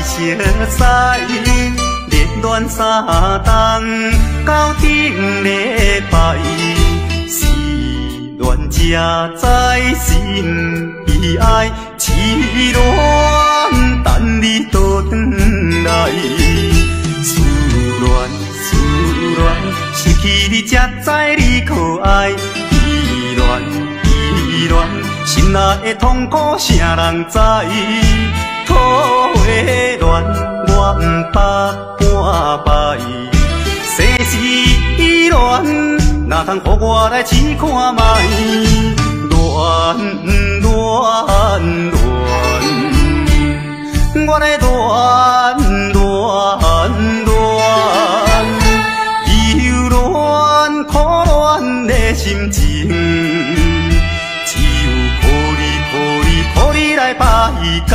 相识，热恋3冬，到顶礼拜，是恋者在心悲哀，痴恋等你倒转来，思恋，失去你才知你可爱，依恋，心内的痛苦啥人知？土的恋，我毋捌半摆。世事恋，哪通予我来试看卖？恋，我来忧恋苦恋的心情，只有抱你来排解。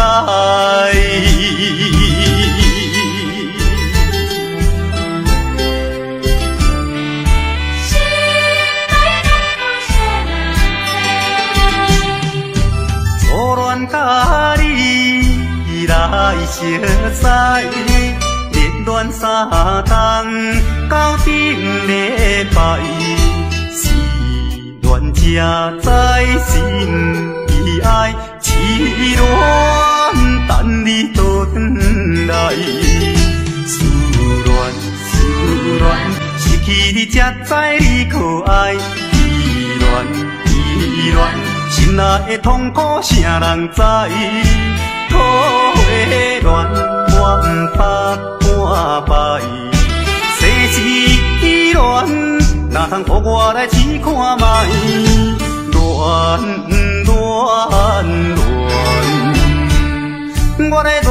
初恋甲你来相识，热恋3冬，到顶礼拜，是恋者在心悲哀，痴恋等你倒转来，思恋，失去你才知你可爱，依恋，心内的痛苦啥人知？土的恋，我毋捌半摆。世事恋，哪通予我来试看卖？恋，我来忧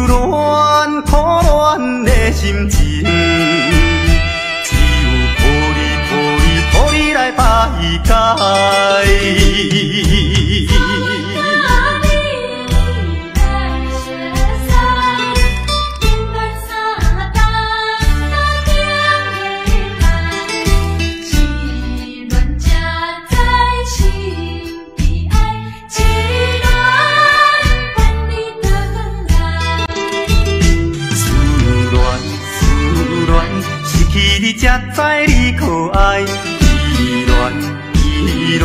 恋苦恋的心情，只有抱你来排解。你才知你可爱，依恋，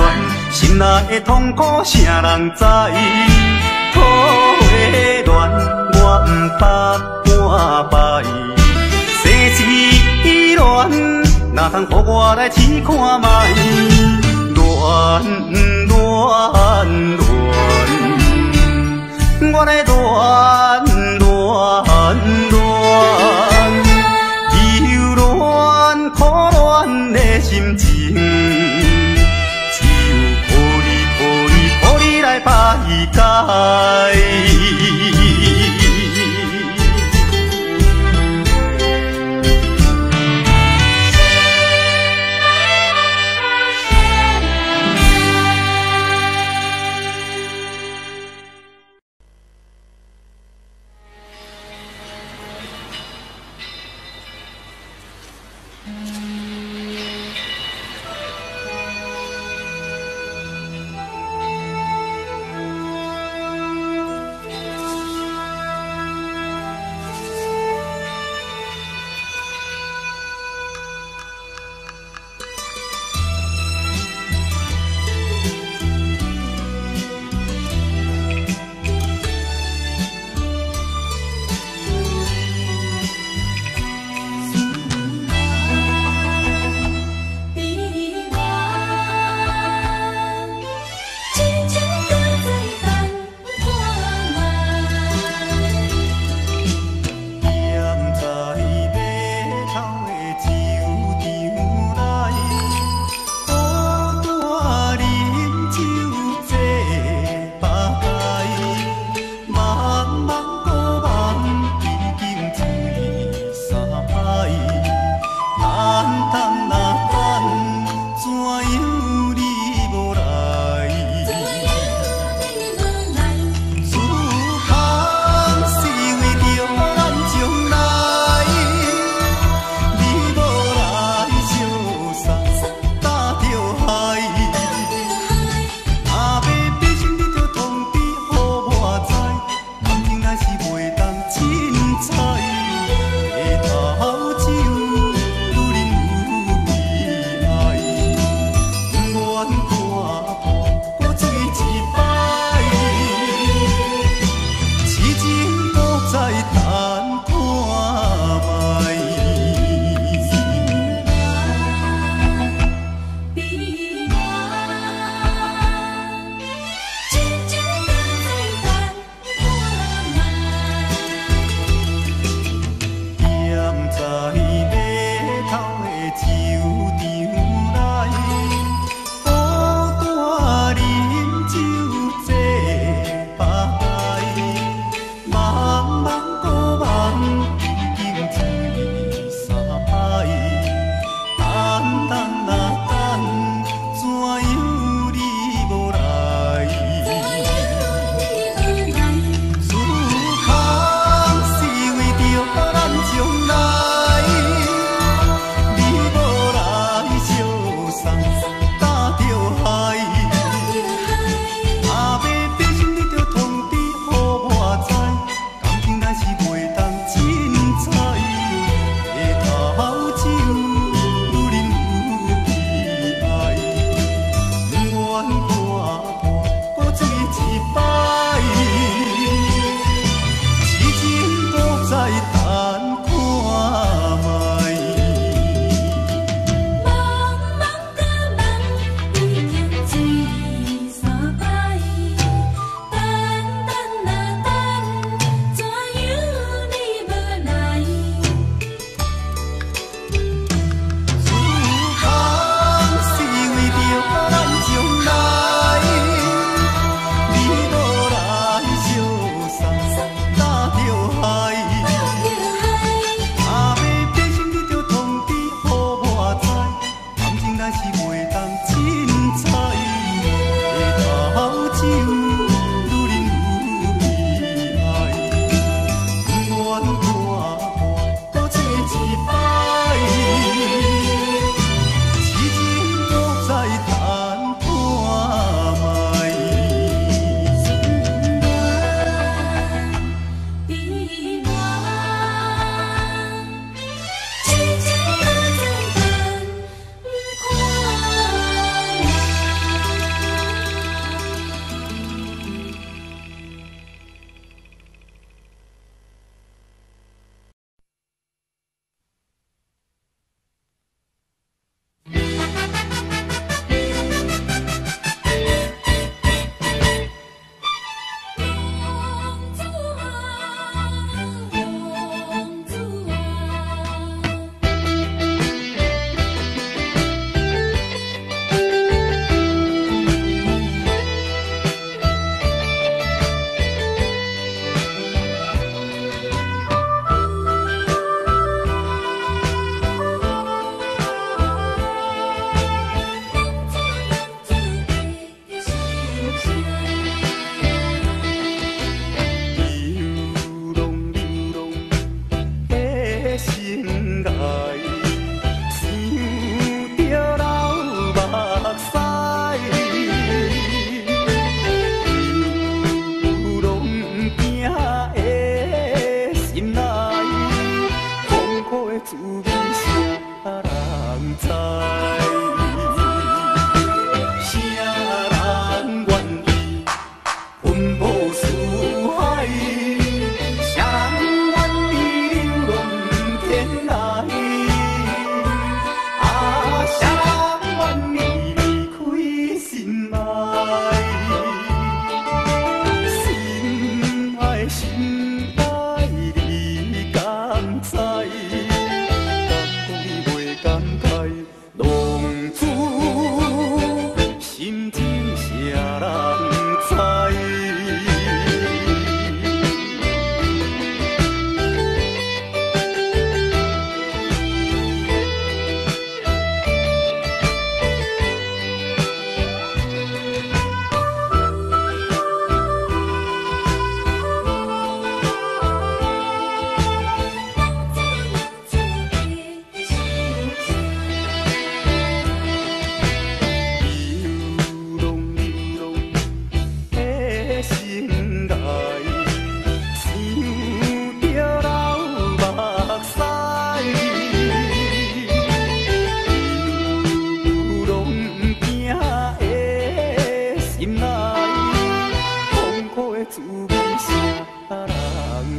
心内的痛苦啥人知？土的恋，我毋捌半摆。世事恋，哪通予我来试看卖？恋，我来苦恋的心情，只有抱你来排解。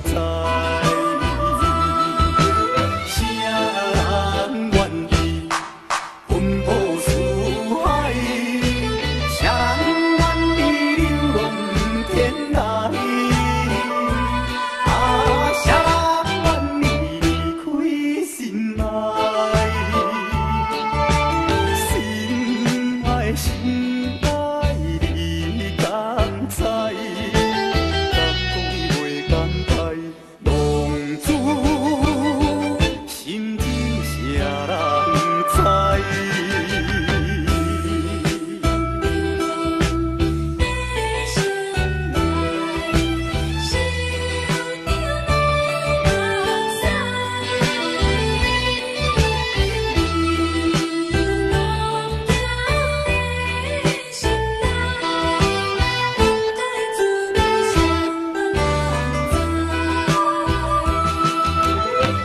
知。谁人愿意奔波四海？谁人愿意流浪天涯？啊，谁人愿意离开心爱？心爱心爱你敢知？敢讲袂敢开，浪子心情谁人知？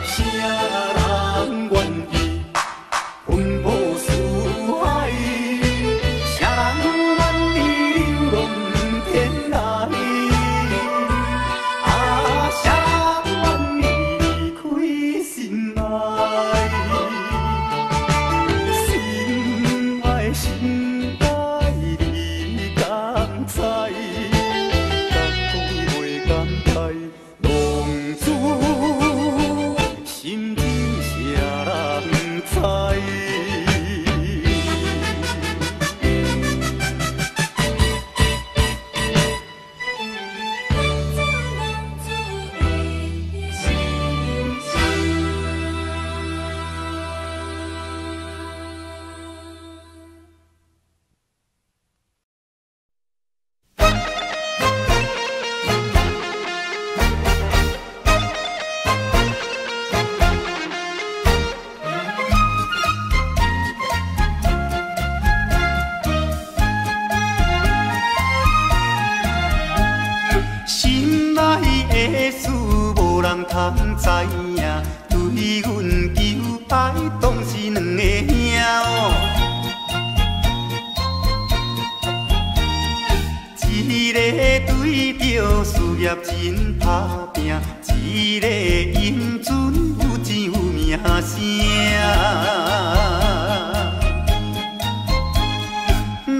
谁人愿意奔波四海？谁人愿意流浪天涯？啊，谁人愿意离开心爱？心爱心爱你敢知？敢讲袂敢开，浪子心情谁人知？心爱的事无人通知影，对阮求爱当是两个兄哦。一个对着事业真打拼，一个英俊有钱有名声。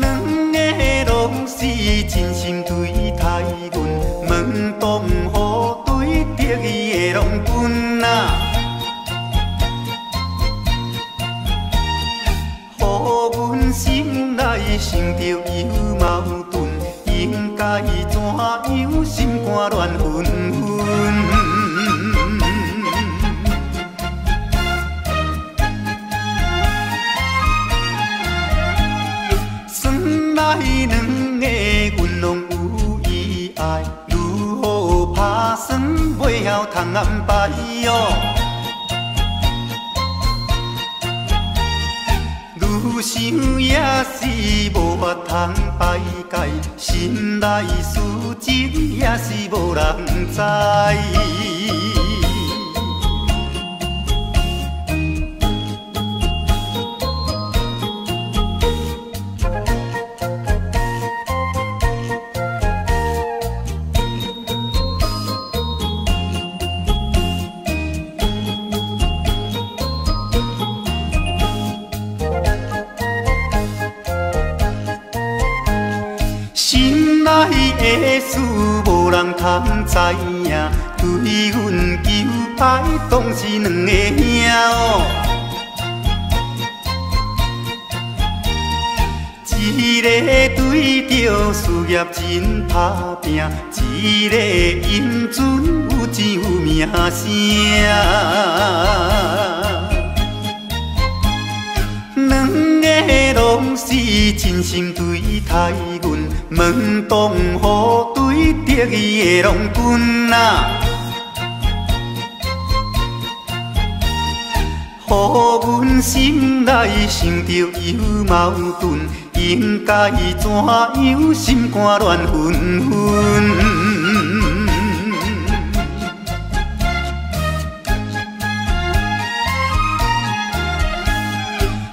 两个拢是真心对待阮，门当户对得意的拢分啊。予阮心内想着有矛盾，应该怎样心肝乱纷纷？算来两个阮拢有意爱，如何打算袂晓通安排哟？愈想也是无法通排解，心内事情也是无人知。心爱的事无人通知影，对阮求爱当是两个兄哦。一个对着事业真打拼，一个英俊有钱有名声。两个拢是真心对待阮，门当户对得意的拢分啊。予阮心内想着有矛盾，应该怎样心肝乱纷纷？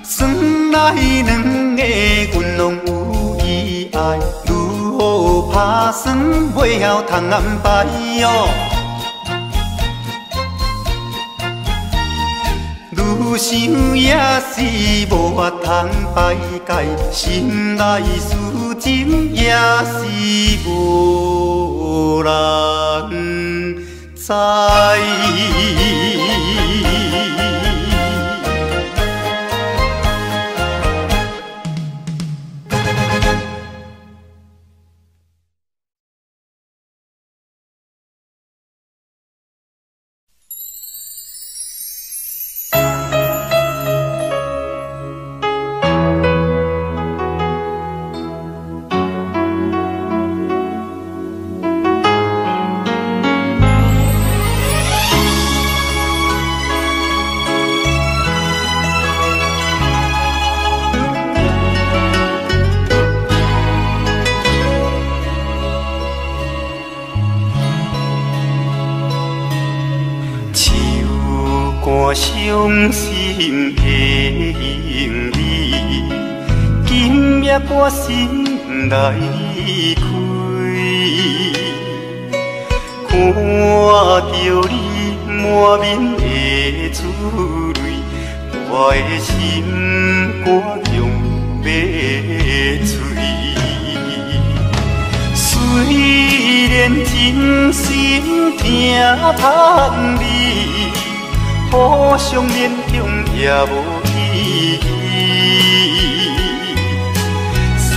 算来两个阮拢有意爱，如何打算袂晓通安排哟？想也是无法通排解，心内事情也是无人知。伤心的行李，今夜我心来开，看着你满面的珠泪，我的心肝强要碎。虽然真心疼盼你，互相勉强也无意义，送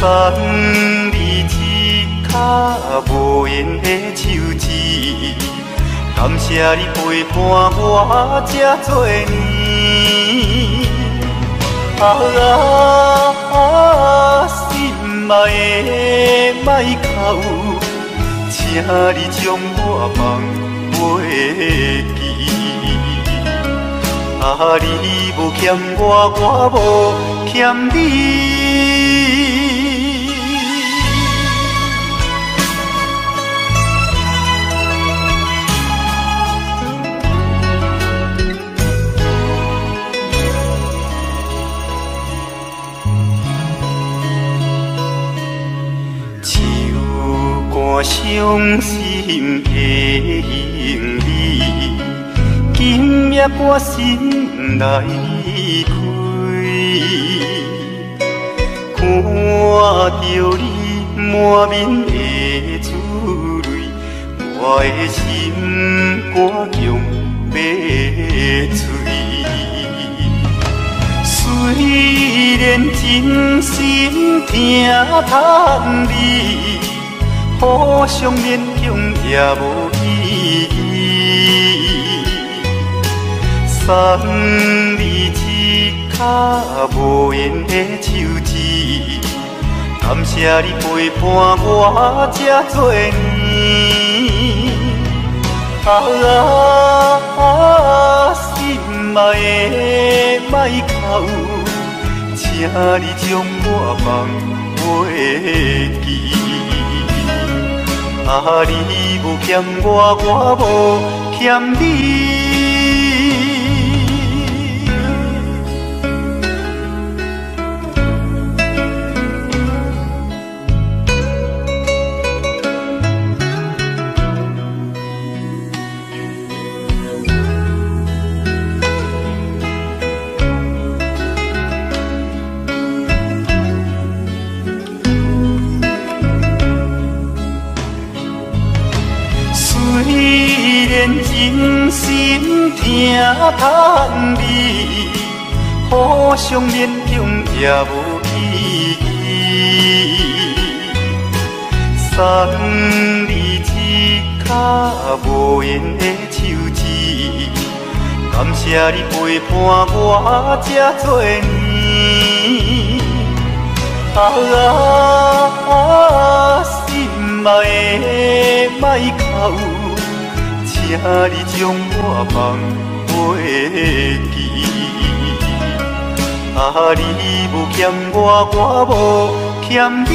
你一脚无言的手指，感谢你陪伴我这多年。心爱的莫哭，请你将我放袂记。你无欠我，我无欠你。手汗伤心的行李，今夜我心来开，看着你满面的珠泪，我的心肝强要碎。虽然真心疼盼你，互相勉强也无意义。送你一脚无言的手指，感谢你陪伴我这多年。心爱的莫哭，请你将我放袂记。你无欠我，我无欠你。虽然真心疼盼你，互相勉强也无意义。送你一脚无言的手指，感谢你陪伴我这多年。心爱的莫哭，请你将我放袂记。你无欠我，我无欠你。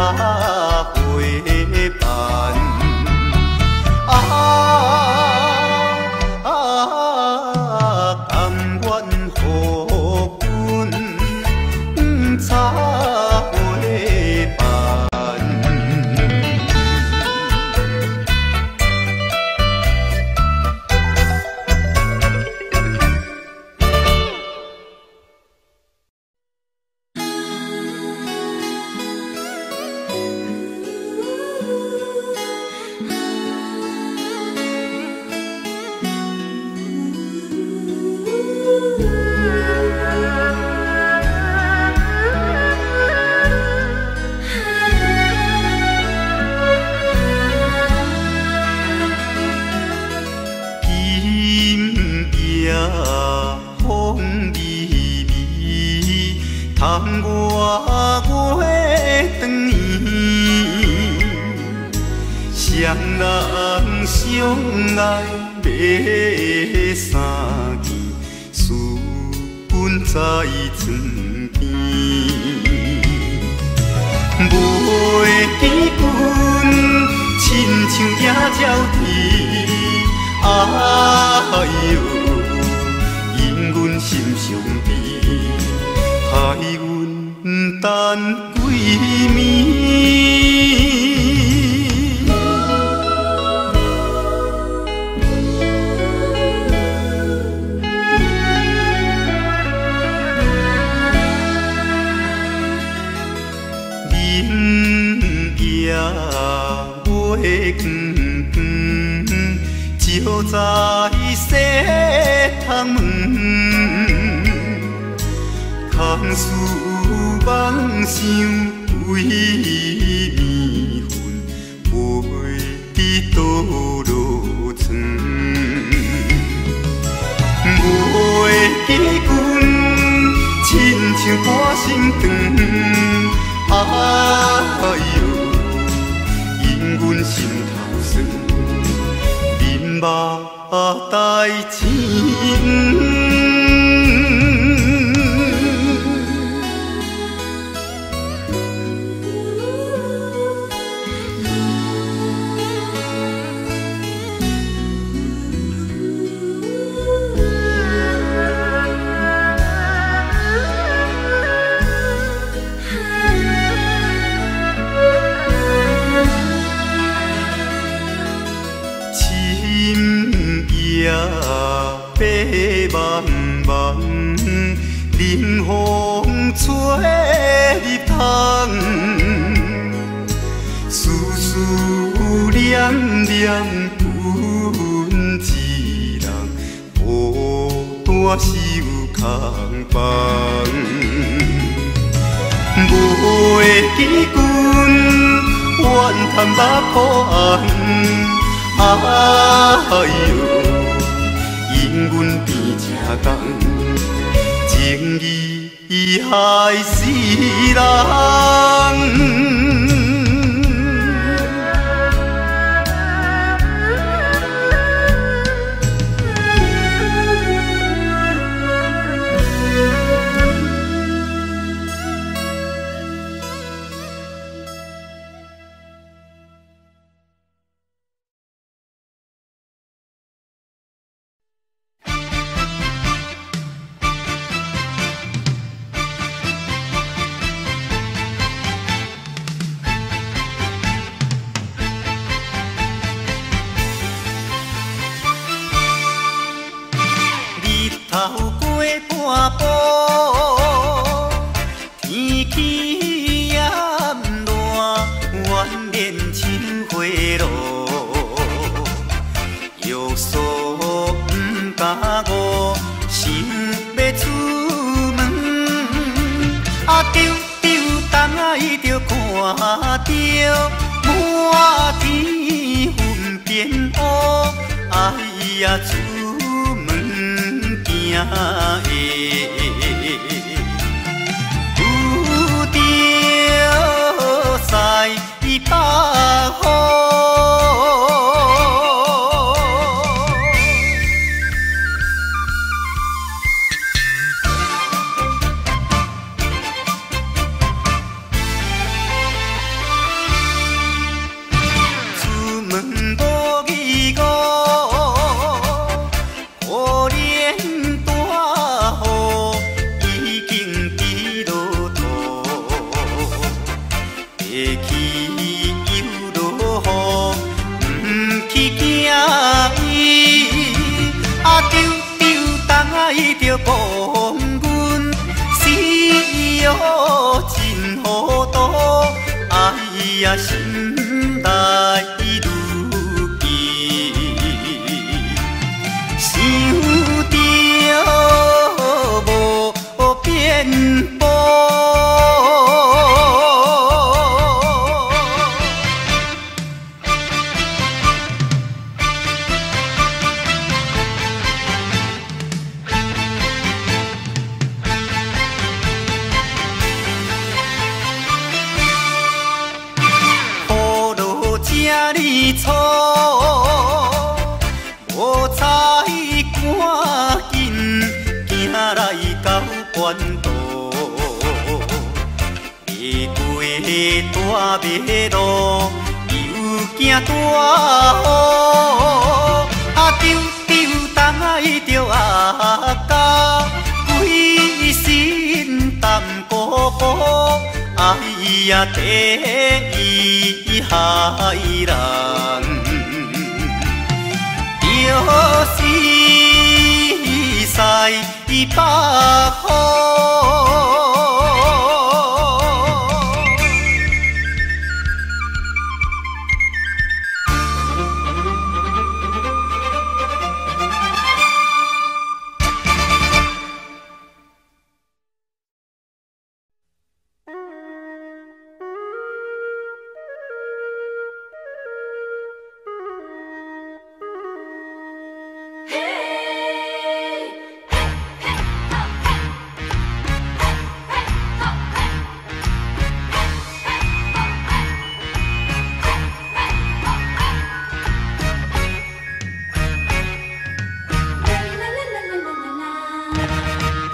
插花瓣。甘愿予阮插花瓣。窗外月长圆，双人相爱买三件，思阮在床边。袂记阮亲像野鸟啼，哎呦，因阮心伤悲。害阮等几暝，明夜月光光，照在西窗门。空思梦想为暝昏，袂知倒落床。袂记阮亲像半心肠，哎呦，因阮心头酸，面目带情。夜白茫茫，冷风吹入窗，思思念念阮一人，孤单守空房。袂记阮怨叹目苦红，哎呦。因阮变这重，情义害死人。头过半步，天气炎热，愿连亲花路，约束不敢误，想要出门，丢东爱着看着满天云变乌，哎呀！行的，有着西北风。去又落雨，唔去惊伊，啊丢丢东海着讲阮死哦真糊涂，哎呀心内愈急，想着无变步。错，无采赶紧行来到关渡，未过大马路，又惊大雨，啊丢丢东海着阿家，规身淡薄薄。哎呀，第一害人，就是西北风。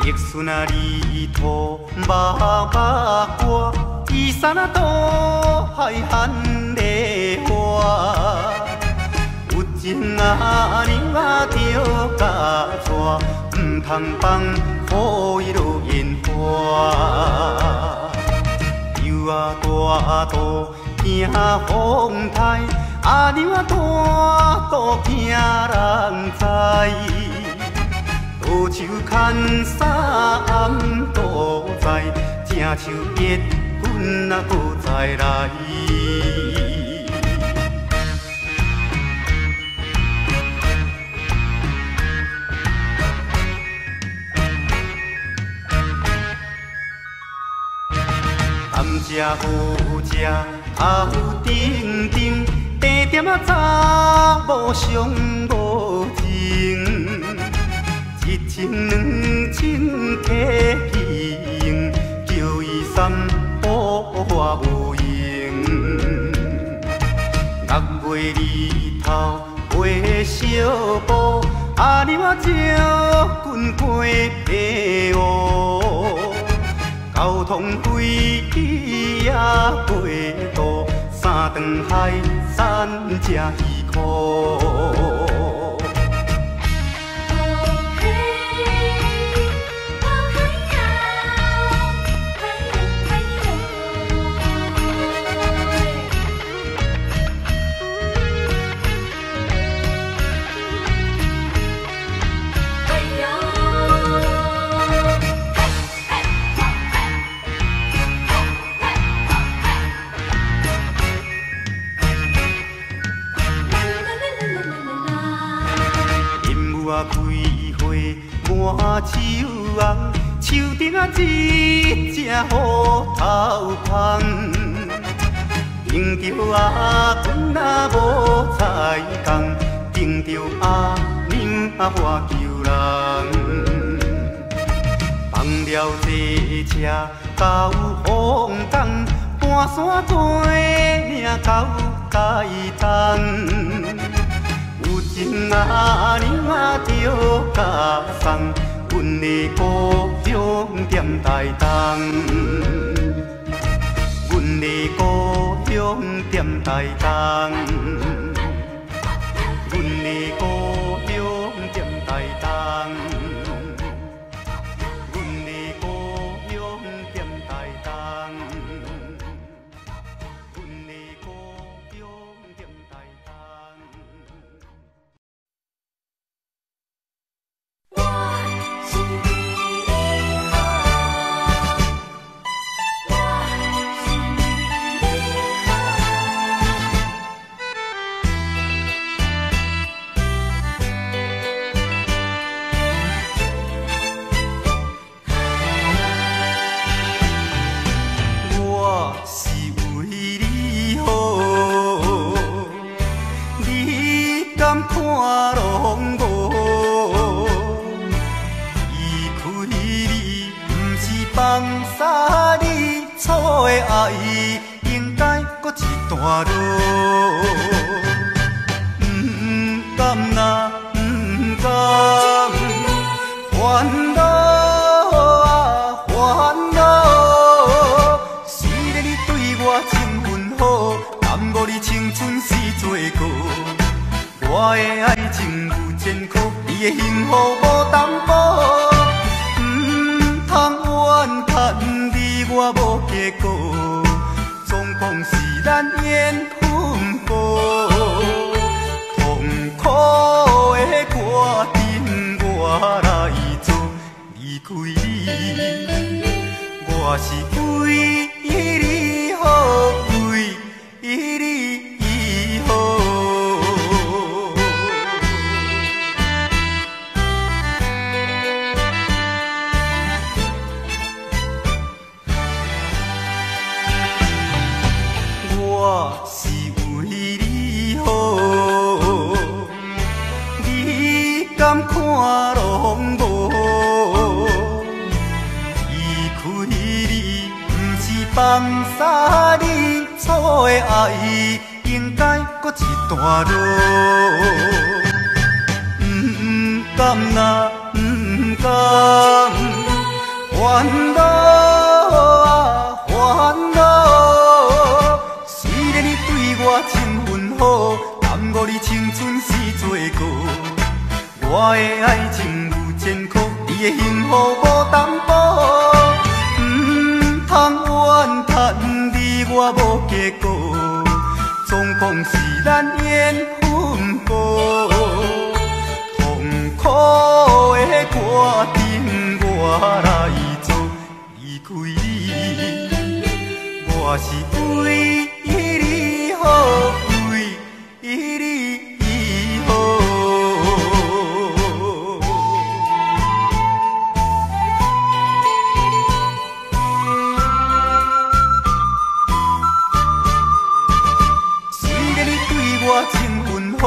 玉笋啊，离土麻麻歌，伊山啊，渡海含梨花。有情啊，娘啊，着甲带，唔通放予伊落烟花。油啊大渡惊风台，啊娘啊大渡惊人知。倒手牵衫暗倒在，正像别君啊搁再来。甘蔗好食，头顶顶，地点啊查某上无情。一情两情客去用，叫伊三宝我无用。6月日头月小补，啊娘啊招军过白乌，交通费也过度，三顿海产吃鱼苦。满手红，树顶啊一只虎头芳，迎着阿君啊无彩工，迎着阿娘啊花求人，放了这车到风港，半山做领到街东。有情啊娘啊着甲送，阮的故乡踮台东，阮的故乡踮台东，阮的故乡踮台东，阮的故乡踮台东。大路，不甘呐，不甘，烦恼啊烦恼，虽然你对我真份好，甘我你青春是做过，我的爱情有前科，你的幸福无担保。叹你我无结果，总讲是咱缘分薄。痛苦的歌阵我来做，离开你，我是为你好，为你好。我是为你好，你敢看拢无？离开你，不是放洒你，错的爱应该搁一段路。不甘呐，不甘，烦恼啊烦恼。虽然你对我真份好，甘我你青春是做过，我的爱情有前科，你的幸福无担保。通怨叹你我无结果，总讲是咱缘分薄。痛苦的歌阵我来做，离开你，我是为你好，为你好。虽然你对我真份好，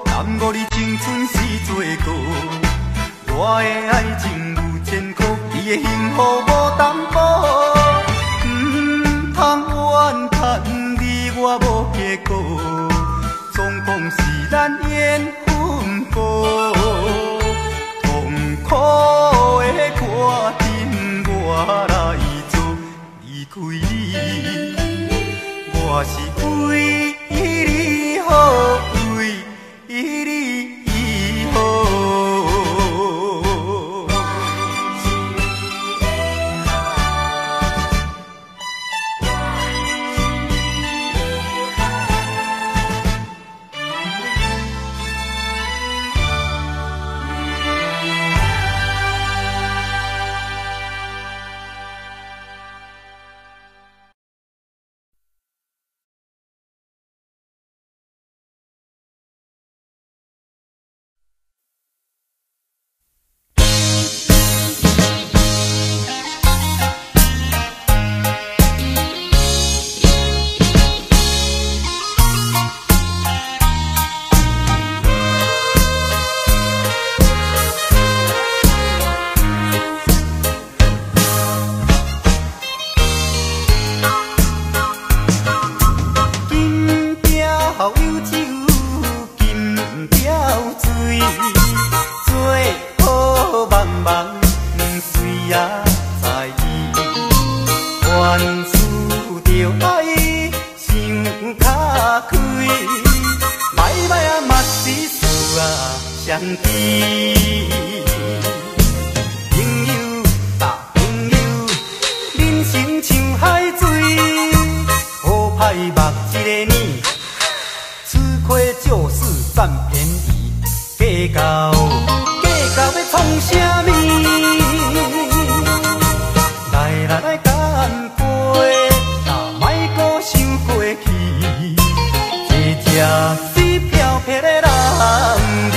甘我你青春是做过，我的爱情有前科，你的幸福无担保。通怨叹你我无结果，总讲是咱缘分薄。痛苦的歌阵我来做，离开你，我是为你好，为你好。相知，朋友搭朋友，人生像海水，好歹目一个年，吃亏就是占便宜，计较要创啥物？来干杯，但莫阁想过去，这是飘撇的人味。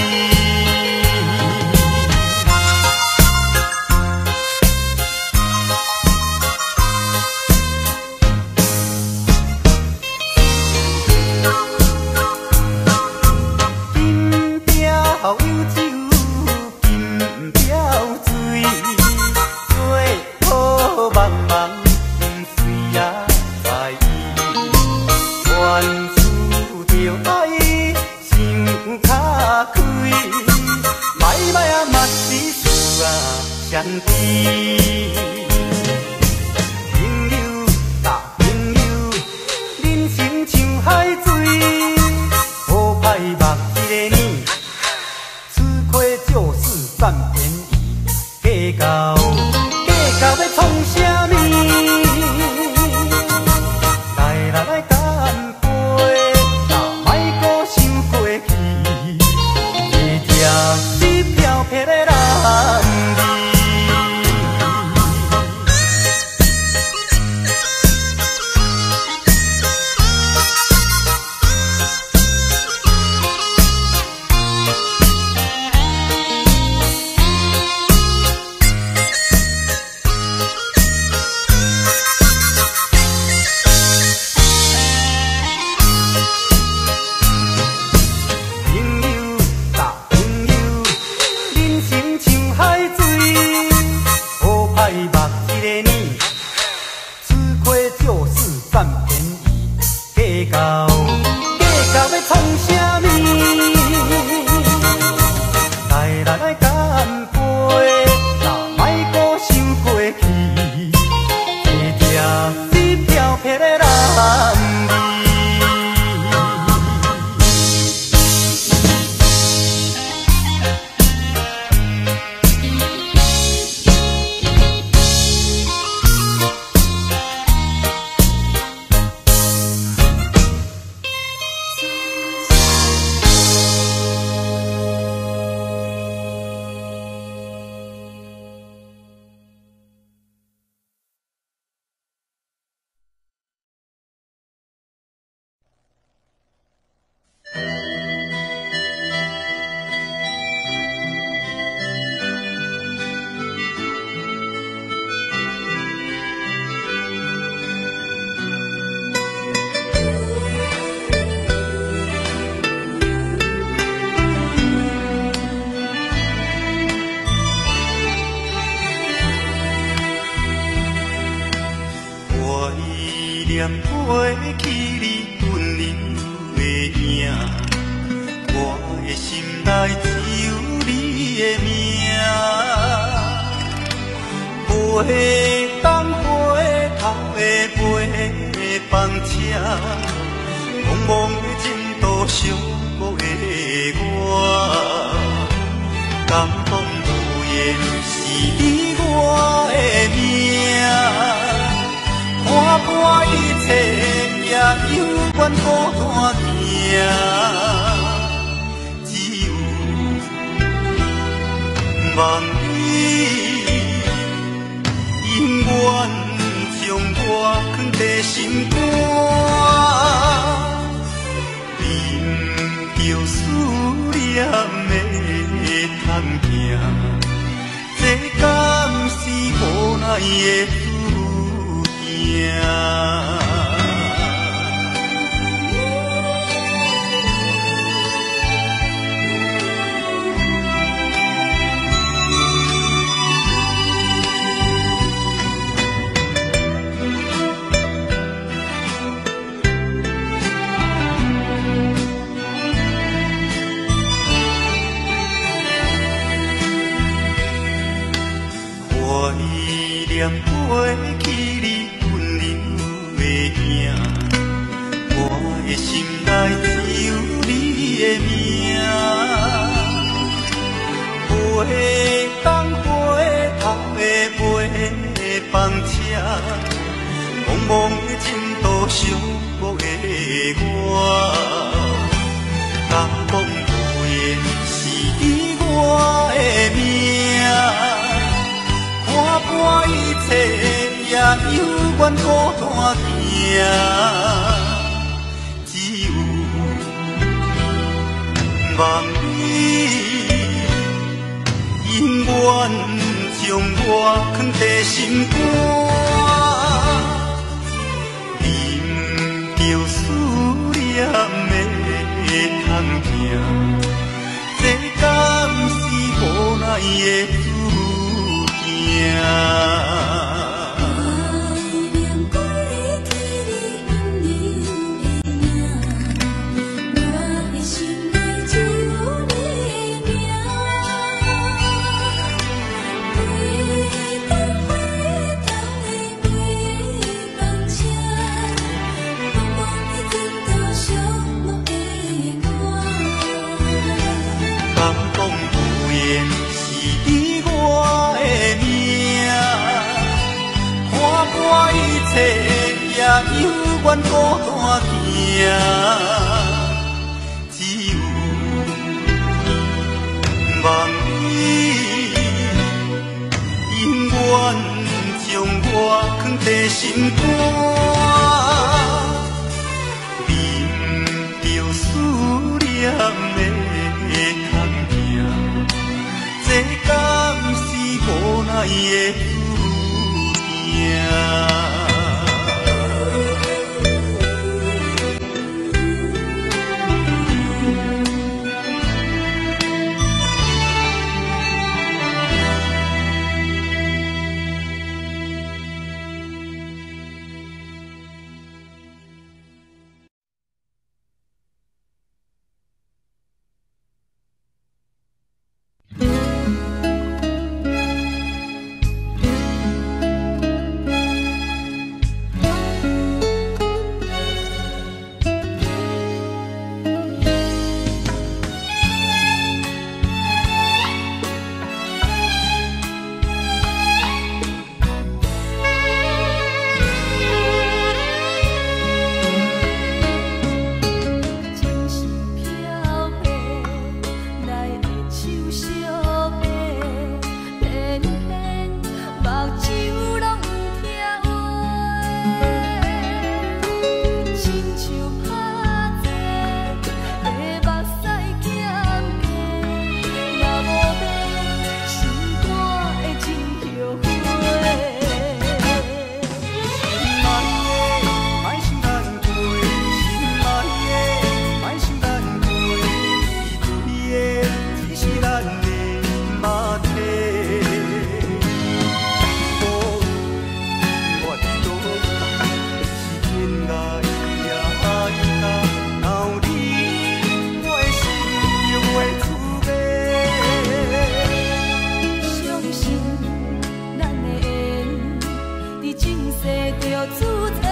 歹歹啊嘛是事啊善知。朋友搭朋友，人生像海水，好歹目一个年，吃亏就是占便宜，计较要创啥物？来干杯，若莫搁想过去，一只是飘撇的男儿。念回去你温柔的影，我的心内只有你的名。回东回头的陪房车，茫茫的前途寂寞的我，感动无言是你我的命。看破一切，也犹原孤单行，只有望你永远将我藏在心肝，忍着思念的痛行，这敢是无奈的？怀念回去你温柔的影，我的心内只有你的名。回东回头的陪房车，茫茫的前途寂寞的我，感动无言是你我的命。看破一切，也犹原孤单行，只有望你永远将我藏在心肝，忍着思念的痛行，这敢是无奈的？愿孤单行，只有望你永远将我藏在心肝。思念的通行，这敢是无奈的注定？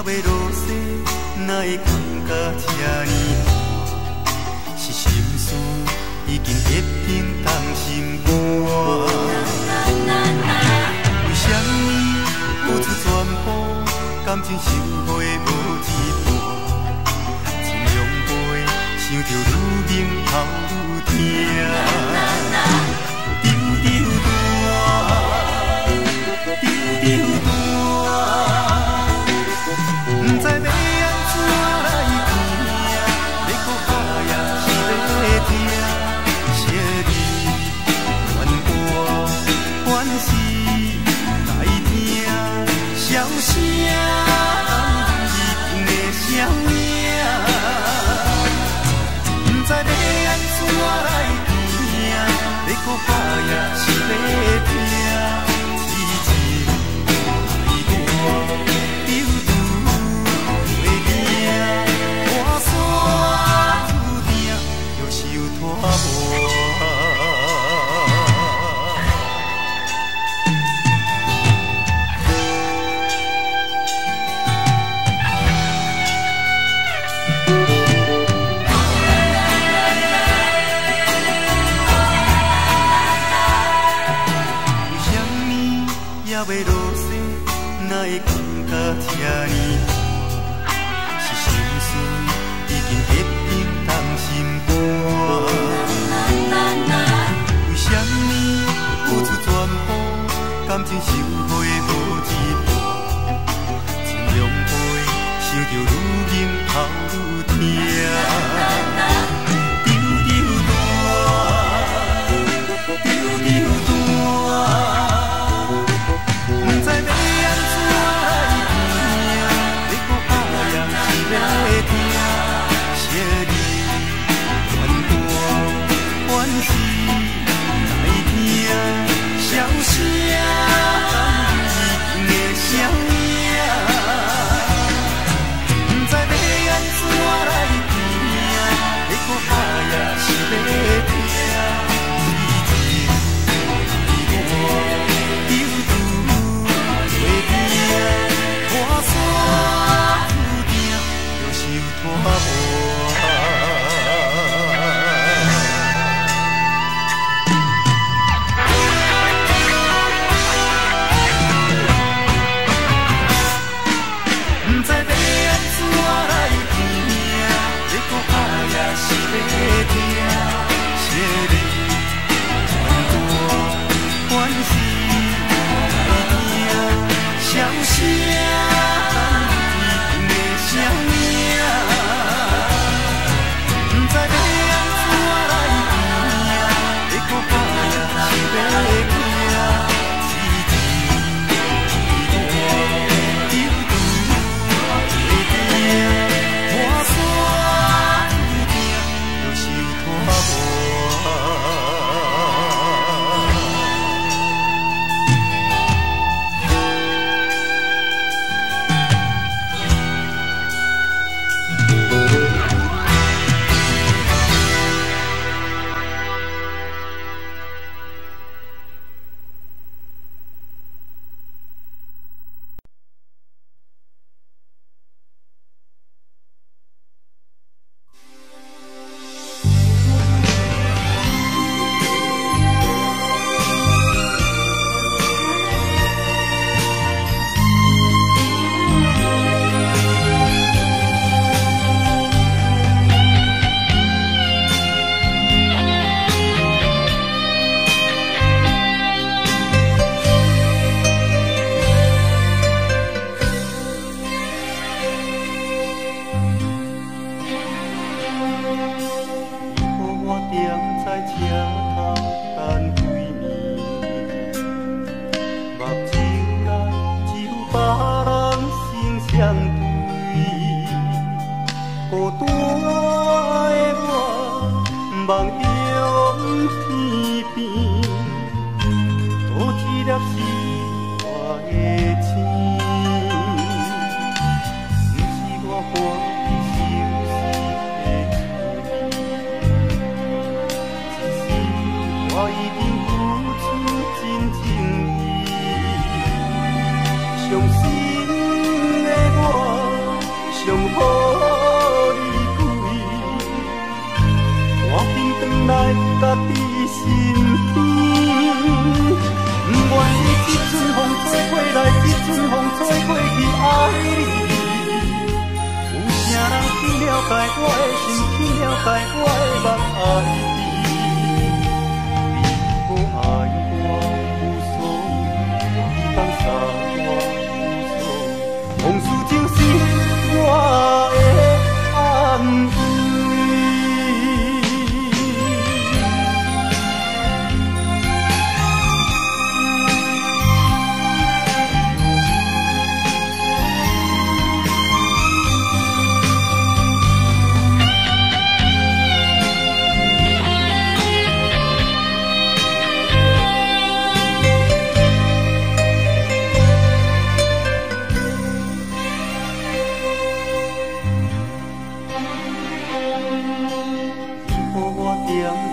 袂落雪，哪会感觉这呢寒？是心事已经结冰冻心肝。为什么付出全部，感情收回无一半？情用杯，想着愈明头愈痛。丢丢断，丢丢断。不知要安怎来行，要搁打也是要听，惜你怨我怨是来听，笑声一定会消灭。不知要安怎来行，要搁打也是要听，痴情爱我。要落雪，哪会感觉这呢寒？是心事已经结冰冻心肝。为什么付出全部，感情收回无一半？情用杯，想着愈明头愈痛。丢丢断，丢丢断。不知要安怎来行，要搁打也是要听，惜你怨我怨是来听，笑声一定会消灭。不知要安怎来行，要搁打也是要听，痴情爱我。不知要安怎来行，要搁打也是要听，惜你怨我怨是来听，笑声一定会消灭。不知要安怎来行，要搁打也是要听，痴情爱我。破山注定着受拖磨。伤心的我。解我的梦爱你，你无爱我无所谓，你放下我无所谓，往事就是我的安慰。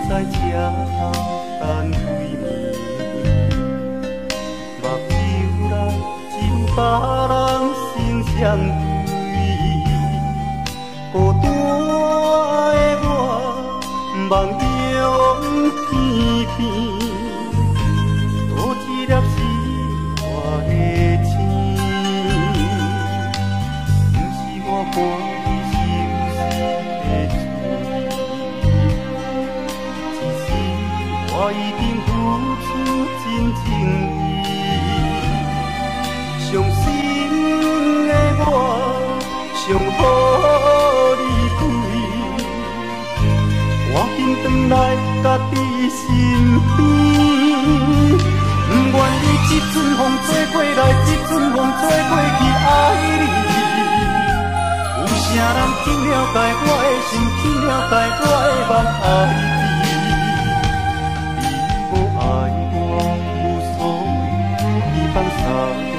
在车头等归暝，目睭内只有别人身相对，孤单的我梦中偏偏，多一粒是我的情，不是我欢喜受死的罪。我一定付出真情意，伤心的我想予你开，我紧转来家己身边，不愿意这阵风吹过来，这阵风吹过去爱你，有啥人去了解我的心，去了解我的梦爱你。爱我无所谓，你放下我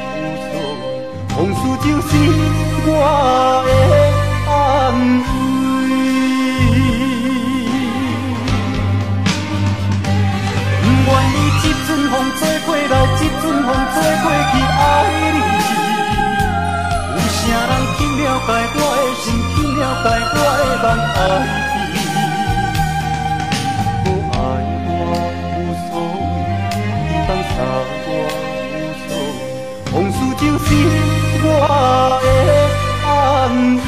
无所谓，往事就是我的安慰。不愿意这阵风吹过来，这阵风吹过去爱你，有啥人去了解我的心，去了解我的梦爱你。放下我无所谓，往事就是我的安慰。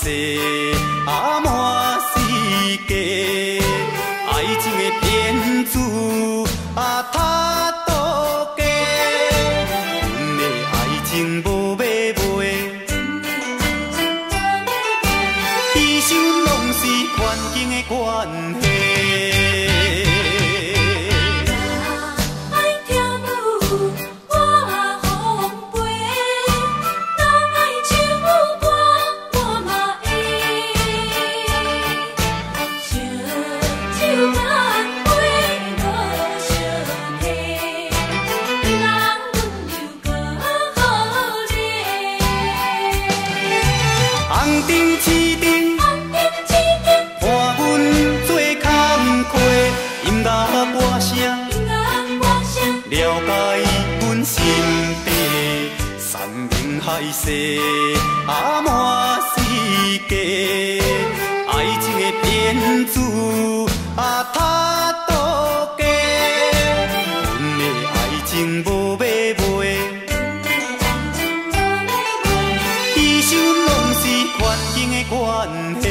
世，啊满世界，爱情的骗子啊他多假，阮的爱情无买卖，其实拢是环境的关系。了解阮心地，山盟海誓啊满世界，爱情的骗子啊他多假，阮的爱情无买卖，其实拢是环境的关系。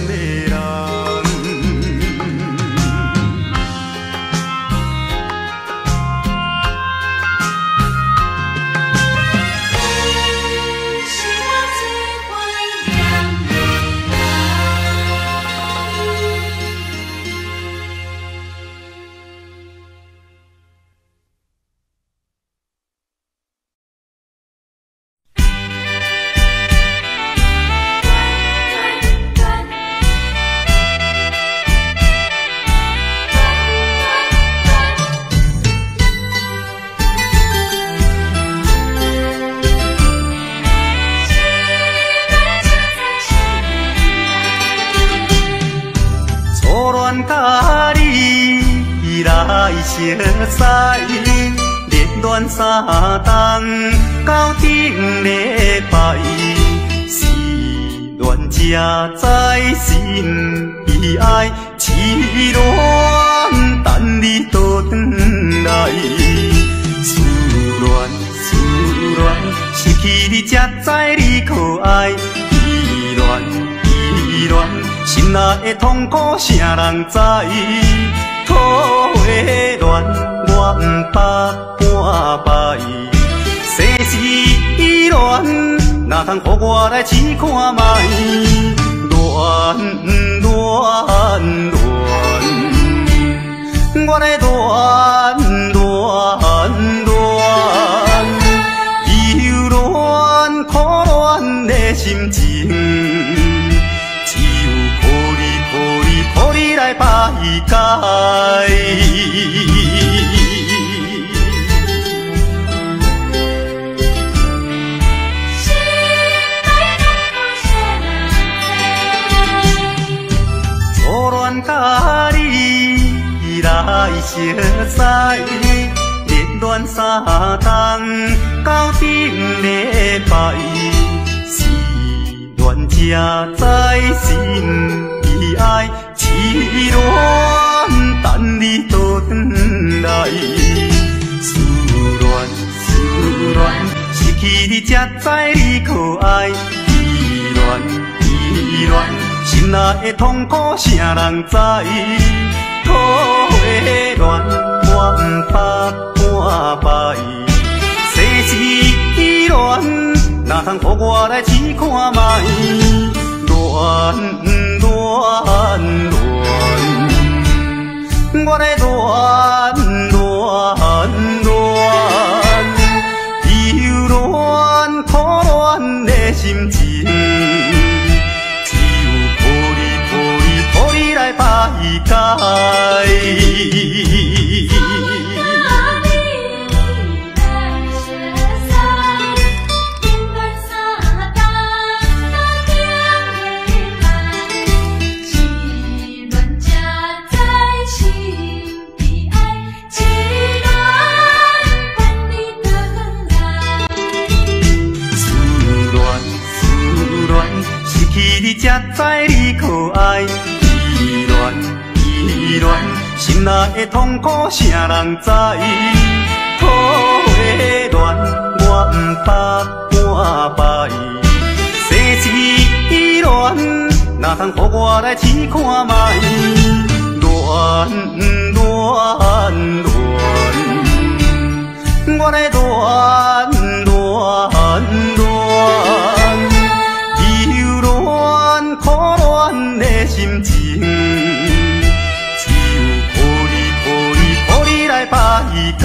的人。熟悉，热恋3冬到顶礼拜，是恋才知心悲哀，痴恋等你倒转来，思恋失去你才知你可爱，依恋心内的痛苦谁人知？土花恋我不捌半摆，世事恋哪通予我来试看卖？恋，我来忧恋苦恋的心情，只有靠你来排解。初恋甲你来熟悉，热恋3冬到顶礼拜，是恋才知心悲哀，痴恋等你倒转来，思恋失去你才知你可爱，依恋心内的痛苦谁人知？土花恋我不捌半摆，世事恋哪通予我来试看卖？恋，我来忧恋苦恋的心情，只有靠你来排解。你才知你可爱，依恋心内的痛苦谁人知？土花恋我不捌半摆，世事恋哪通予我来试看卖？恋，我来苦恋的心情，只有靠你来排解。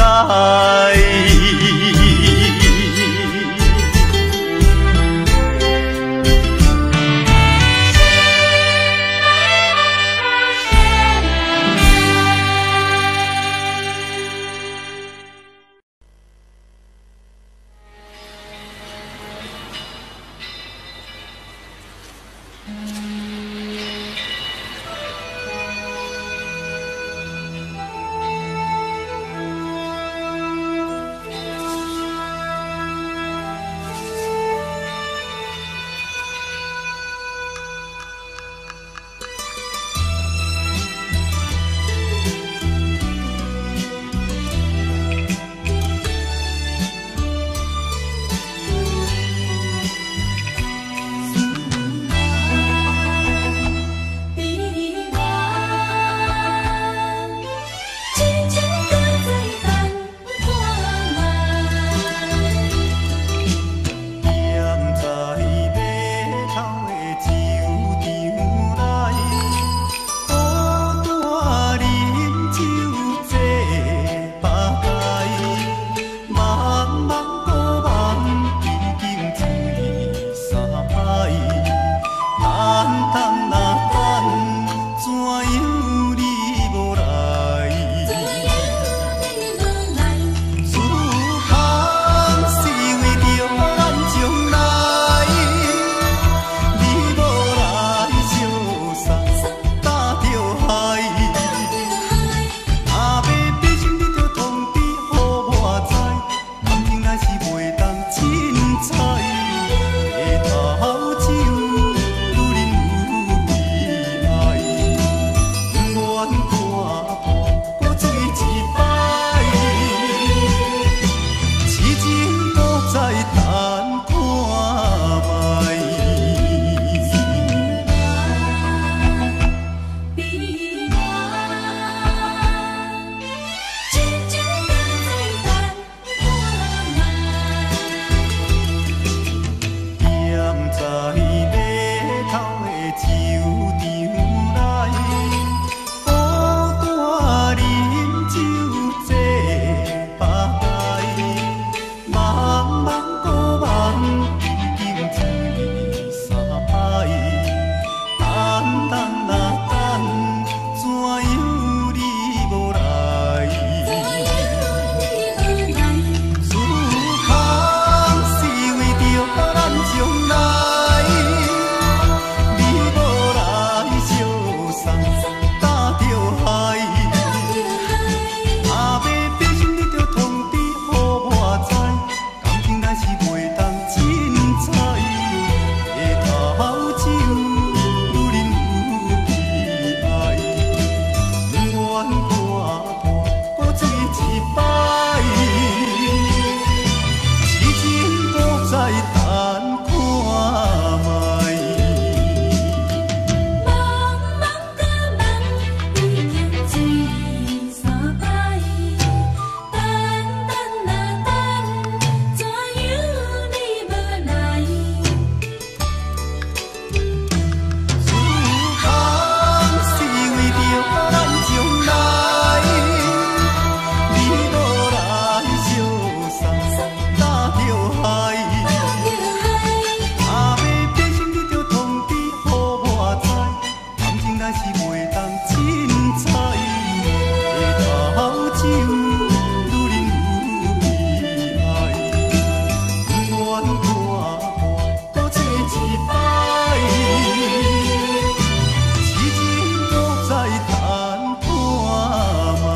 多找一摆，痴情又再谈看卖。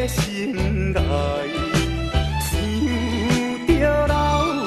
心暖，痴情又再谈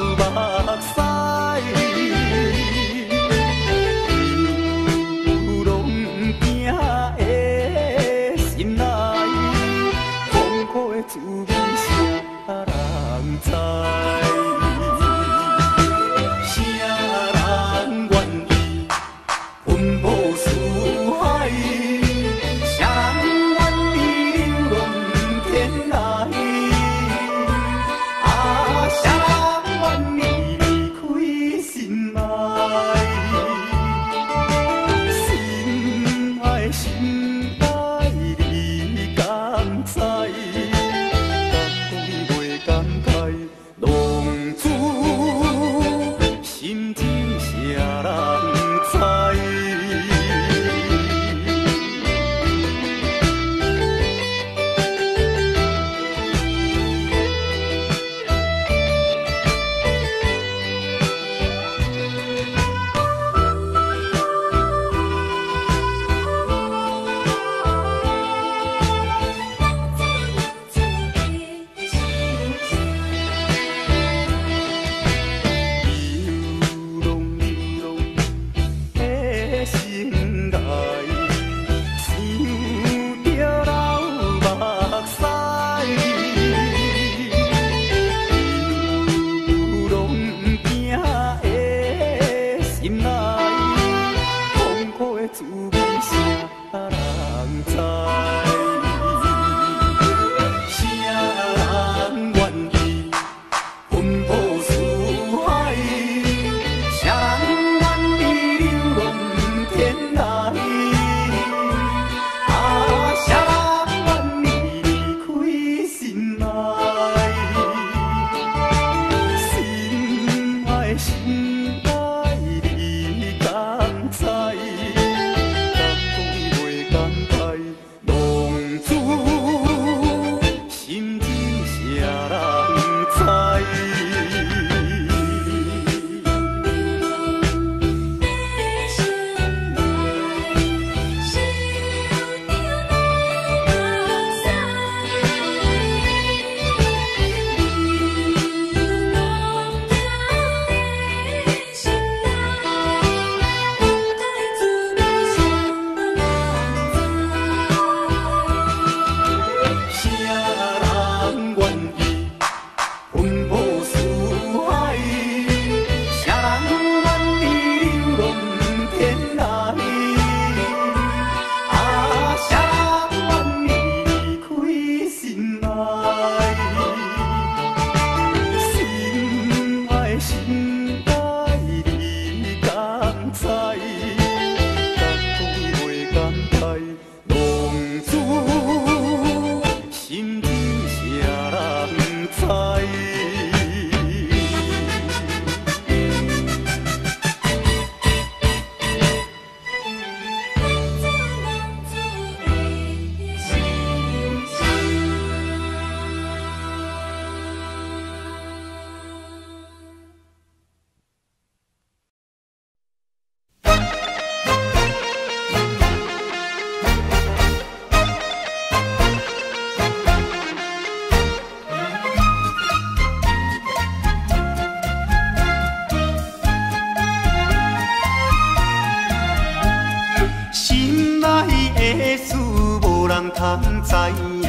人通知影，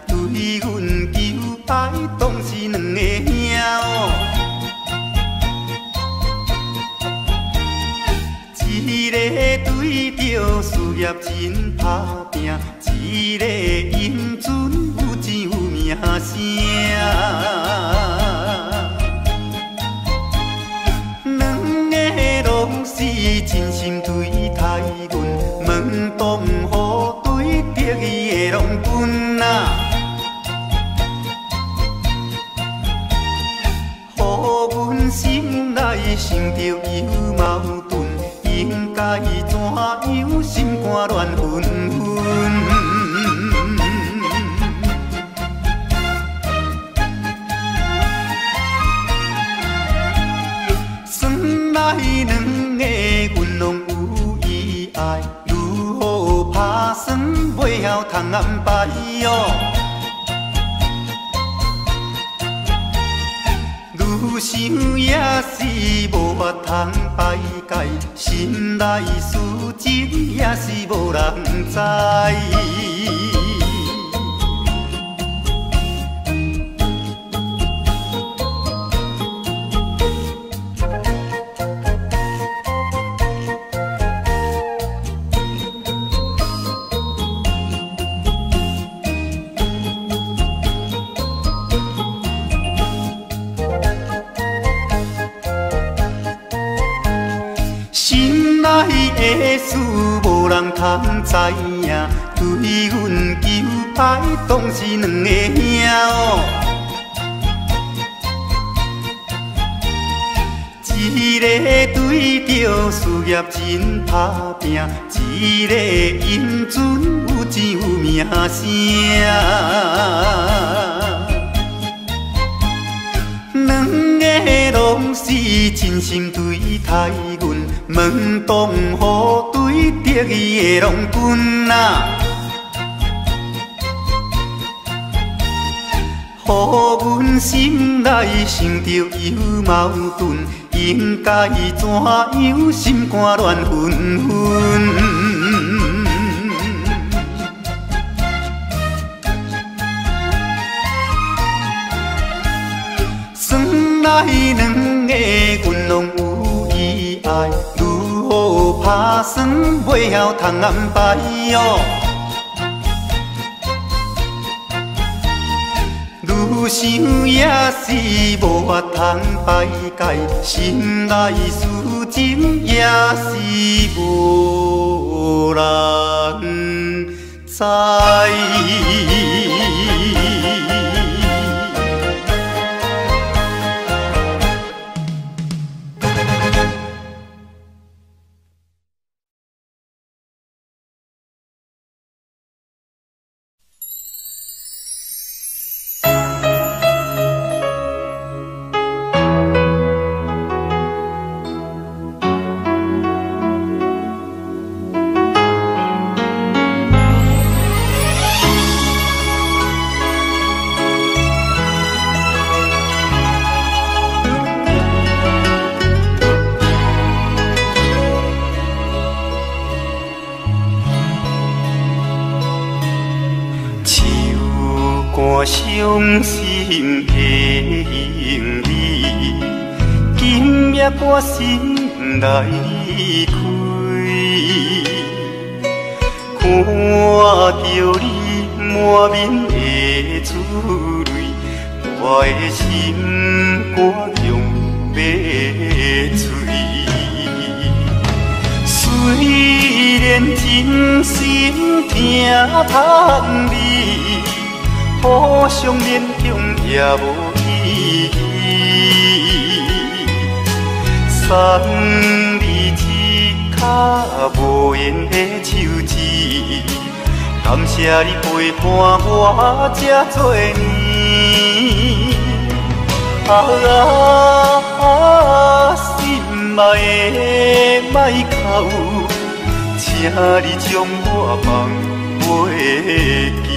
对阮求爱当是两个兄哦。一个对着事业真打拼，一个英俊有钱有名声。两个拢是真心对待阮，问东雨对得意的拢分啊。予阮心内想着有矛盾。应该怎样心肝乱纷纷？算来两个阮拢有意爱，如何打算袂晓通安排哟？愈想也是无法通排解，心内事情也是无人知。的事无人通知影，对阮求爱当是两个兄哦。一个对着事业真打拼，一个英俊有钱有名声。两个拢是真心对待阮，问东雨对得意的拢分啊。予阮心内想着有矛盾，应该怎样心肝乱纷纷？算来两个阮拢有意爱，如何打算袂晓通安排哟？愈想也是无法通排解，心内事情也是无人知。伤心的行李，今夜我心来开，看着你满面的珠泪，我的心肝强要碎。虽然真心疼痛你。互相勉强也无意义，送你一脚无缘的手指，感谢你陪伴我这多年。心爱的莫哭，请你将我梦袂记。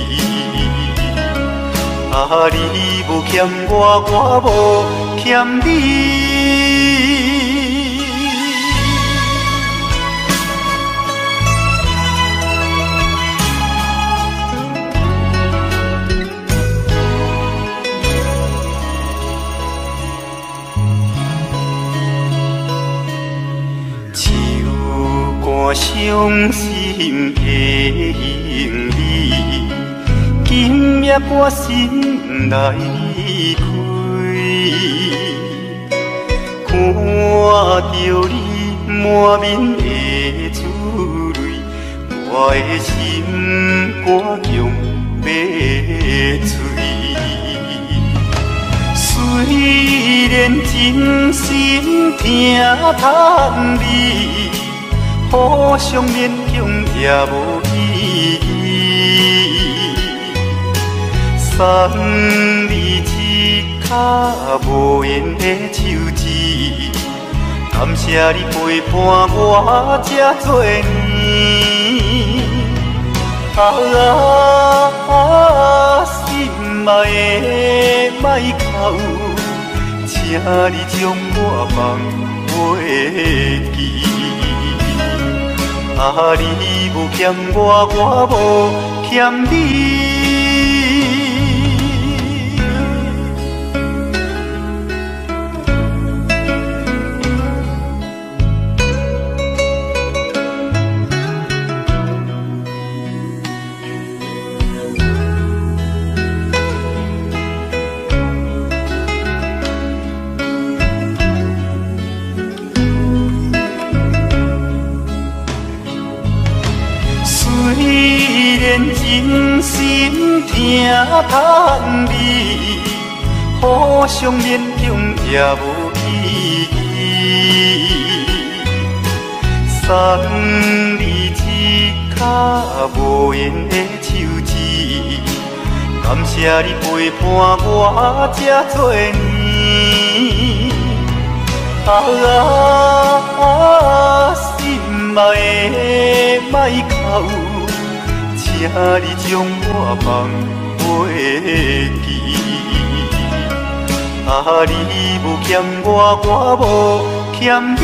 你无欠我，我无欠你。伤心的行李，今夜我心来开，看着你满面的珠泪，我的心肝强要碎。虽然真心疼叹你，互相勉强也无意义。送你一卡无言的手指，感谢你陪伴我这多年。心爱的莫哭，请你将我放袂记。你无欠我，我无欠你。虽然真心疼叹你，互相勉强也无意义。送你一卡无言的手指，感谢你陪伴我这多年。心爱的莫哭，请你将我放袂记。你无欠我，我无欠你。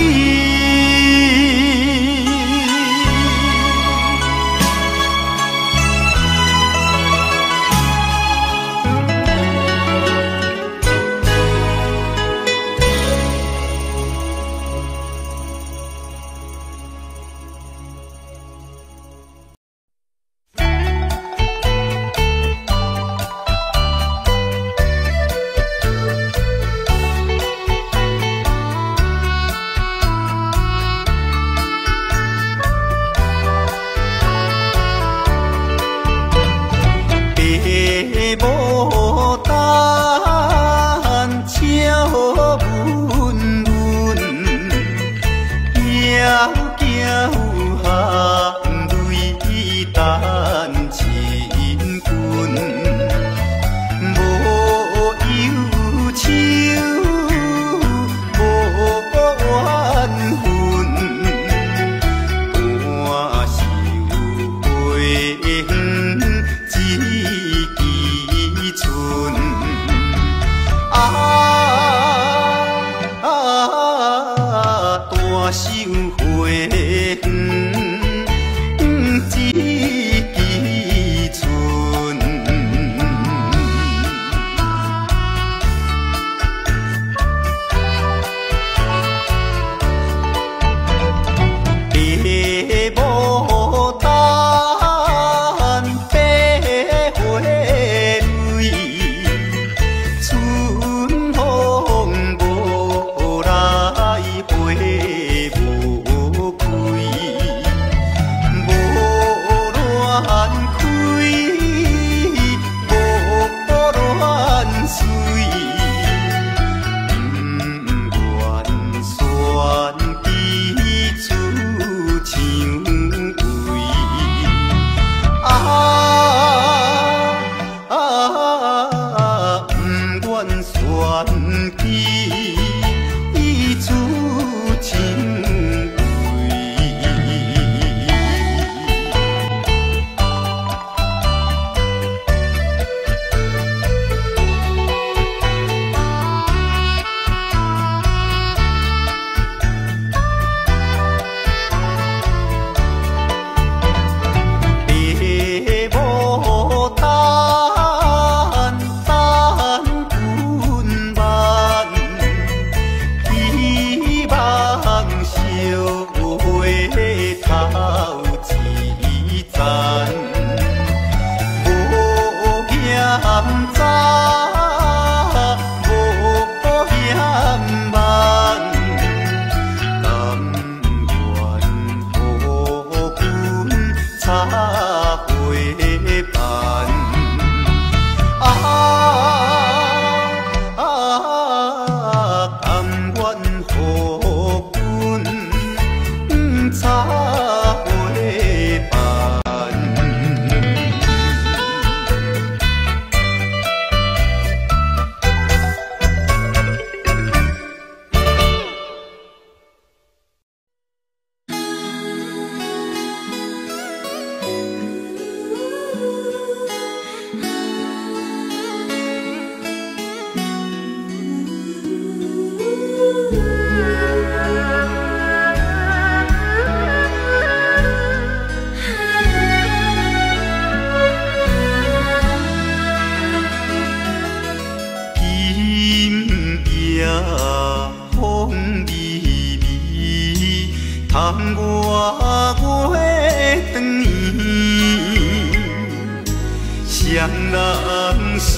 双人相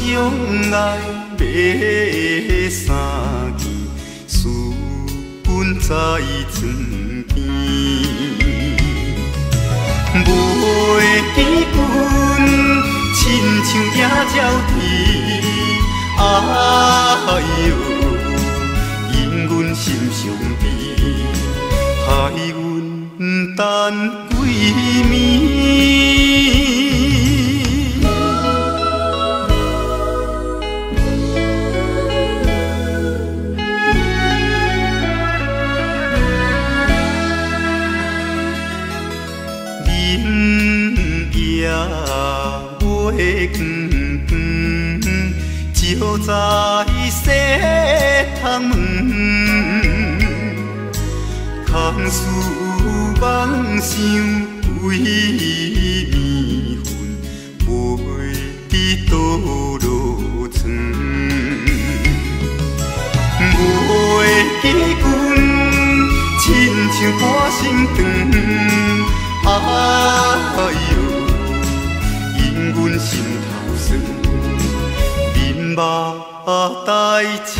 爱买三件，私奔在床边。袂记阮亲像野鸟啼，哎哟，因阮心伤悲，害阮等几暝。月光光，照在西窗门，空思梦想为暝昏，袂知倒落床。袂记阮亲像半心肠，哎哟。阮心头酸，面目带情。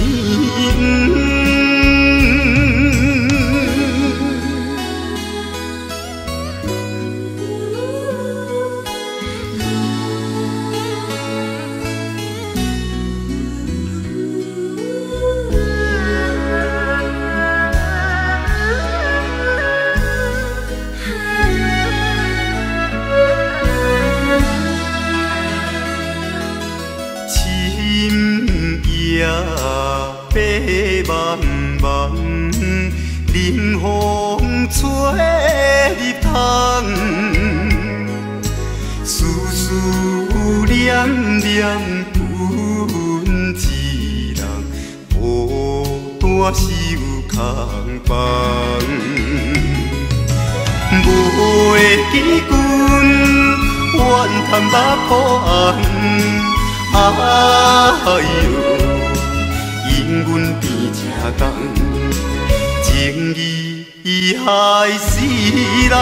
夜白茫茫，冷风吹入窗，思思念念阮一人，孤单守空房。袂记阮怨叹目苦红，哎哟。因阮变这重，情义害死人。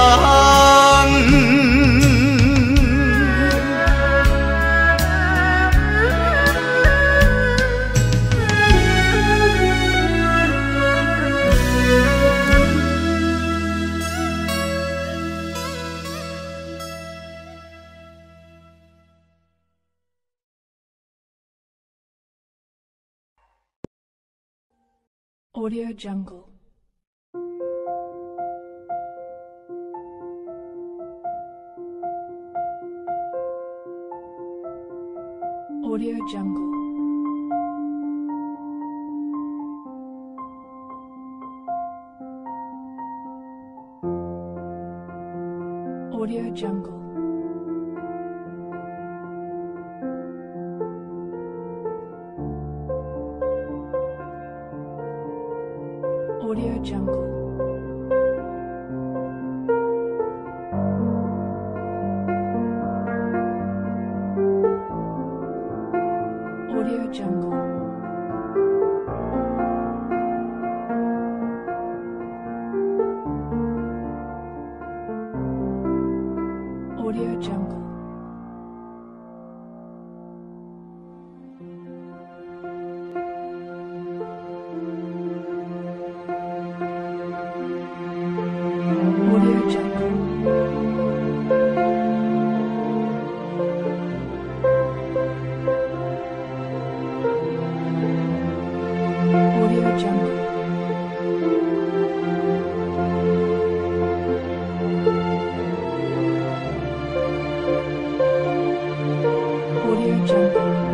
Audio Jungle. Audio Jungle. Audio Jungle. Audio Jungle. Audio Jungle. Audio Jungle. Audio Jungle. Audio Jungle. Audio Jungle.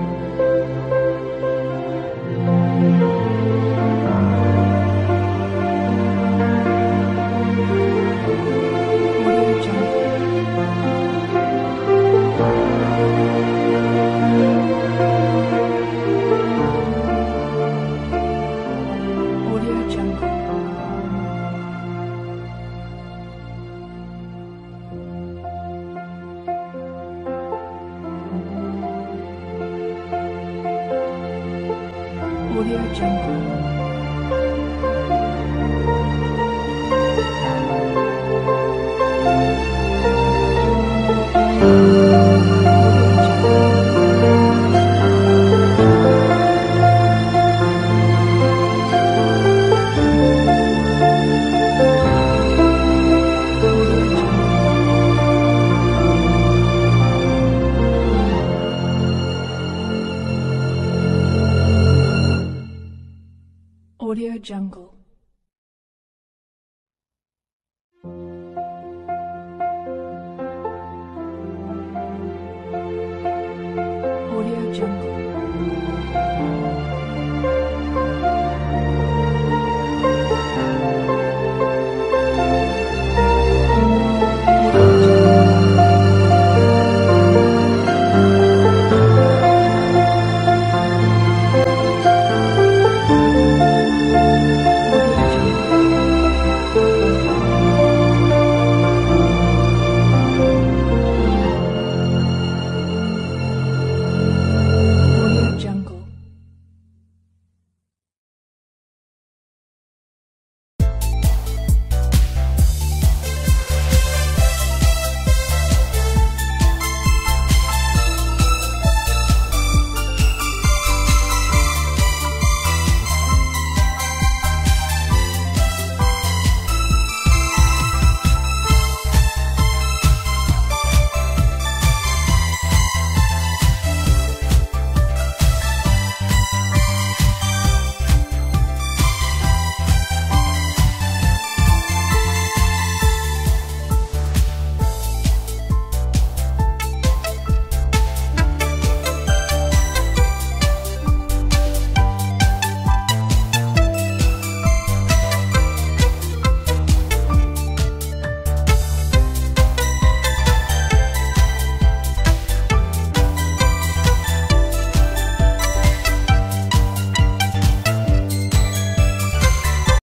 Audio Jungle. Audio Jungle. Audio Jungle.